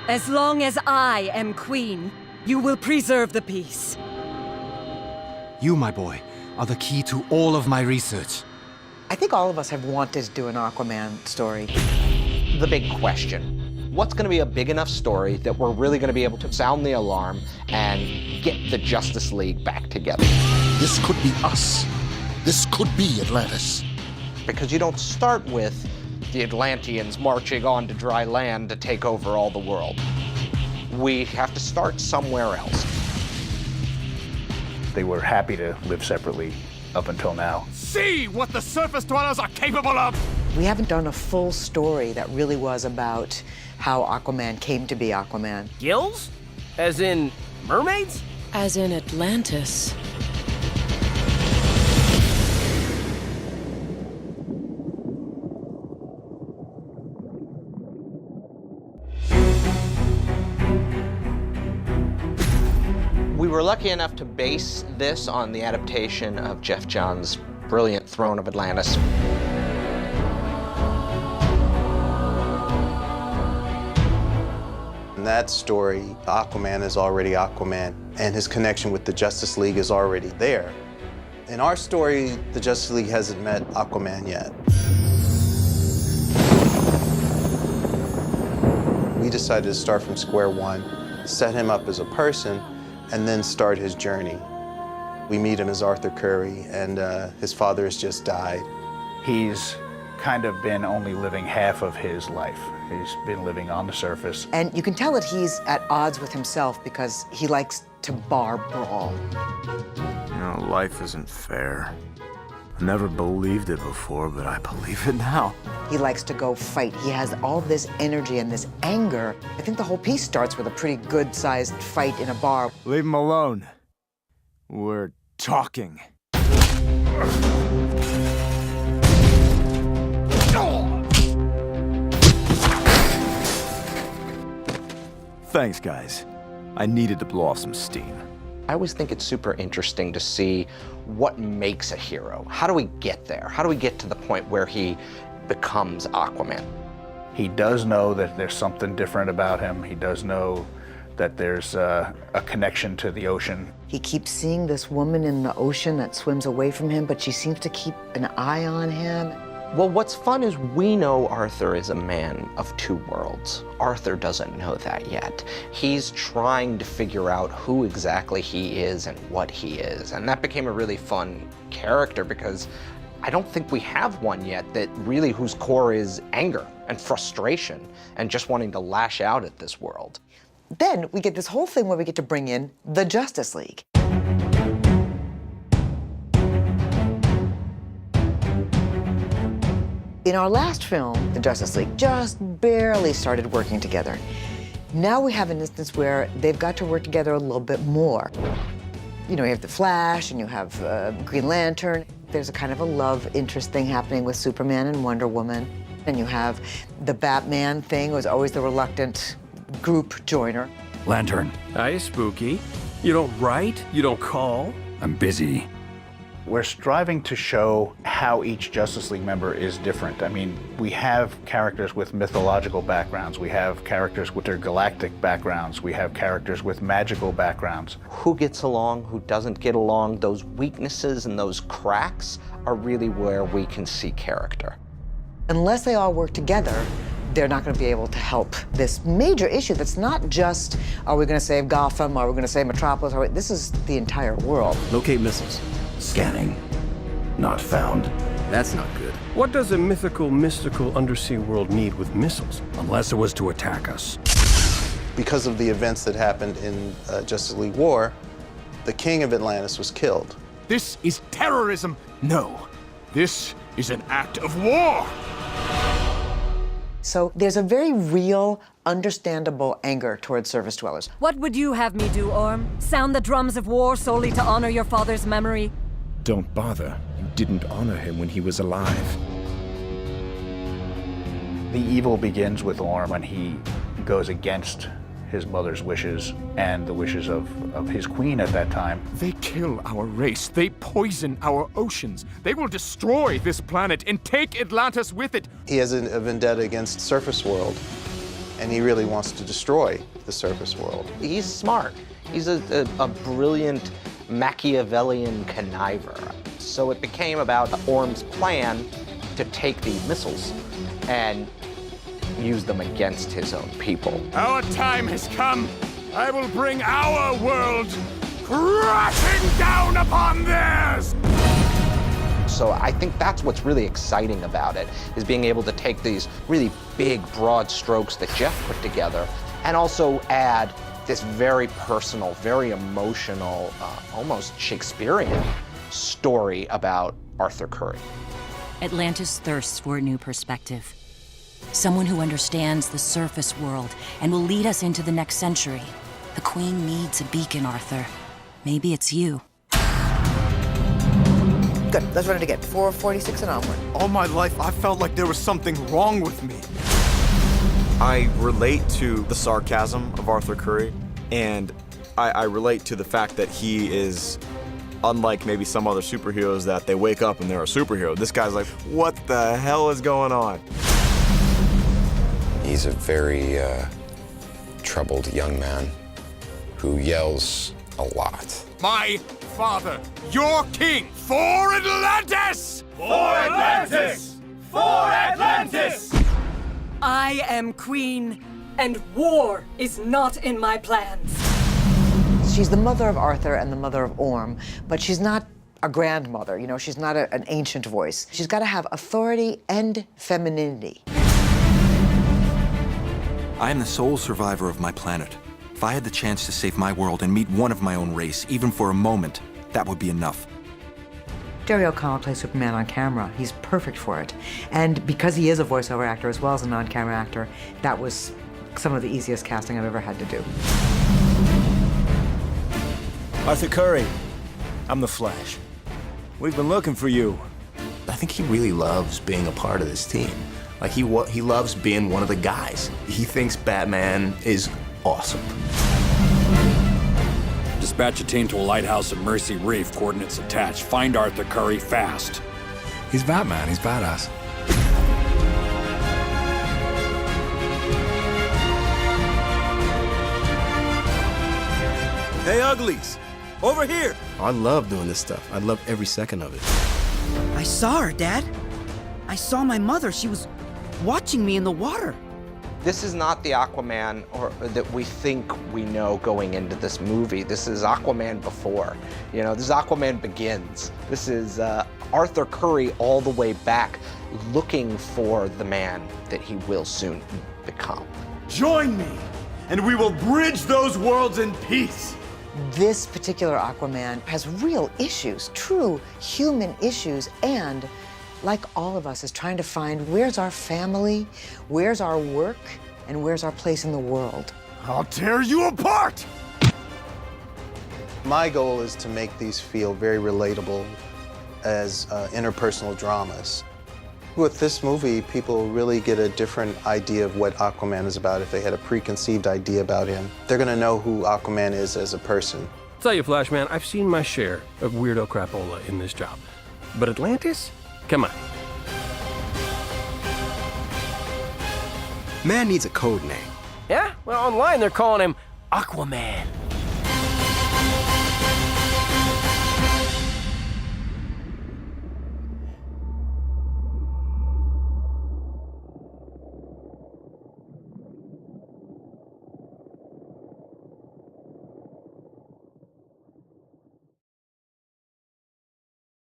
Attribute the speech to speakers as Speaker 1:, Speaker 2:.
Speaker 1: As long as I am queen, you will preserve the peace.
Speaker 2: You, my boy, are the key to all of my research.
Speaker 3: I think all of us have wanted to do an Aquaman story.
Speaker 4: The big question. What's going to be a big enough story that we're really going to be able to sound the alarm and get the Justice League back together?
Speaker 5: This could be us. This could be Atlantis.
Speaker 4: Because you don't start with the Atlanteans marching on to dry land to take over all the world. We have to start somewhere else.
Speaker 6: They were happy to live separately up until now.
Speaker 7: See what the surface dwellers are capable of!
Speaker 3: We haven't done a full story that really was about how Aquaman came to be Aquaman.
Speaker 8: Gills? As in mermaids?
Speaker 9: As in Atlantis.
Speaker 4: We were lucky enough to base this on the adaptation of Jeff Johns' brilliant Throne of Atlantis.
Speaker 10: In that story, Aquaman is already Aquaman, and his connection with the Justice League is already there. In our story, the Justice League hasn't met Aquaman yet. We decided to start from square one, set him up as a person, and then start his journey. We meet him as Arthur Curry, and his father has just died.
Speaker 6: He's kind of been only living half of his life. He's been living on the surface.
Speaker 3: And you can tell that he's at odds with himself because he likes to bar brawl.
Speaker 11: You know, life isn't fair. I never believed it before, but I believe it now.
Speaker 3: He likes to go fight. He has all this energy and this anger. I think the whole piece starts with a pretty good-sized fight in a bar.
Speaker 11: Leave him alone. We're talking. Thanks, guys. I needed to blow off some steam.
Speaker 4: I always think it's super interesting to see what makes a hero. How do we get there? How do we get to the point where he becomes Aquaman?
Speaker 6: He does know that there's something different about him. He does know that there's a connection to the ocean.
Speaker 3: He keeps seeing this woman in the ocean that swims away from him, but she seems to keep an eye on him.
Speaker 4: Well, what's fun is we know Arthur is a man of two worlds. Arthur doesn't know that yet. He's trying to figure out who exactly he is and what he is. And that became a really fun character because I don't think we have one yet that really whose core is anger and frustration and just wanting to lash out at this world.
Speaker 3: Then we get this whole thing where we get to bring in the Justice League. In our last film, the Justice League just barely started working together. Now we have an instance where they've got to work together a little bit more. You know, you have the Flash and you have Green Lantern. There's a kind of a love interest thing happening with Superman and Wonder Woman. And you have the Batman thing, who's always the reluctant group joiner.
Speaker 12: Lantern.
Speaker 8: Hi, Spooky. You don't write? You don't call?
Speaker 12: I'm busy.
Speaker 6: We're striving to show how each Justice League member is different. I mean, we have characters with mythological backgrounds. We have characters with their galactic backgrounds. We have characters with magical backgrounds.
Speaker 4: Who gets along, who doesn't get along, those weaknesses and those cracks are really where we can see character.
Speaker 3: Unless they all work together, they're not going to be able to help this major issue that's not just, are we going to save Gotham, are we going to save Metropolis, this is the entire world.
Speaker 12: Locate missiles. Scanning. Not found. That's not good.
Speaker 8: What does a mystical undersea world need with missiles?
Speaker 12: Unless it was to attack us.
Speaker 10: Because of the events that happened in Justice League War, the king of Atlantis was killed.
Speaker 7: This is terrorism. No, this is an act of war.
Speaker 3: So there's a very real, understandable anger towards surface dwellers.
Speaker 1: What would you have me do, Orm? Sound the drums of war solely to honor your father's memory?
Speaker 13: Don't bother. You didn't honor him when he was alive.
Speaker 6: The evil begins with Orm when he goes against his mother's wishes and the wishes of his queen at that time.
Speaker 7: They kill our race. They poison our oceans. They will destroy this planet and take Atlantis with it.
Speaker 10: He has a vendetta against Surface World. and he really wants to destroy the surface world.
Speaker 4: He's smart. He's a brilliant Machiavellian conniver. So it became about Orm's plan to take the missiles and use them against his own people.
Speaker 7: Our time has come. I will bring our world crashing down upon theirs!
Speaker 4: So I think that's what's really exciting about it, is being able to take these really big, broad strokes that Jeff put together and also add this very personal, very emotional, almost Shakespearean story about Arthur Curry.
Speaker 14: Atlantis thirsts for a new perspective. Someone who understands the surface world and will lead us into the next century. The Queen needs a beacon, Arthur. Maybe it's you.
Speaker 3: Good, let's run it again. 446 and onward.
Speaker 2: All my life, I felt like there was something wrong with me.
Speaker 11: I relate to the sarcasm of Arthur Curry, and I relate to the fact that he is, unlike maybe some other superheroes that they wake up and they're a superhero. This guy's like, what the hell is going on?
Speaker 12: He's a very troubled young man who yells a lot.
Speaker 7: My father, your king, for Atlantis! For Atlantis! For Atlantis!
Speaker 1: I am queen, and war is not in my plans.
Speaker 3: She's the mother of Arthur and the mother of Orm, but she's not a grandmother, you know, she's not an ancient voice. She's got to have authority and femininity.
Speaker 2: I am the sole survivor of my planet. If I had the chance to save my world and meet one of my own race, even for a moment, that would be enough.
Speaker 3: Jerry O'Connell plays Superman on camera. He's perfect for it. And because he is a voiceover actor as well as a non-camera actor, that was some of the easiest casting I've ever had to do.
Speaker 13: Arthur Curry, I'm the Flash. We've been looking for you.
Speaker 12: I think he really loves being a part of this team. Like, he loves being one of the guys. He thinks Batman is awesome.
Speaker 7: Dispatch a team to a lighthouse at Mercy Reef, coordinates attached. Find Arthur Curry fast.
Speaker 13: He's Batman, he's badass.
Speaker 11: Hey, uglies! Over here!
Speaker 13: I love doing this stuff. I love every second of it.
Speaker 15: I saw her, Dad. I saw my mother. She was watching me in the water.
Speaker 4: This is not the Aquaman that we think we know going into this movie. This is Aquaman before. You know, this is Aquaman Begins. This is Arthur Curry all the way back, looking for the man that he will soon become.
Speaker 7: Join me, and we will bridge those worlds in peace.
Speaker 3: This particular Aquaman has real issues, true human issues, and like all of us, is trying to find where's our family, where's our work, and where's our place in the world.
Speaker 7: I'll tear you apart!
Speaker 10: My goal is to make these feel very relatable as interpersonal dramas. With this movie, people really get a different idea of what Aquaman is about. If they had a preconceived idea about him, they're gonna know who Aquaman is as a person.
Speaker 8: Tell you, Flash Man, I've seen my share of weirdo crapola in this job. But Atlantis? Come on.
Speaker 2: Man needs a code name.
Speaker 8: Yeah? Well, online they're calling him Aquaman.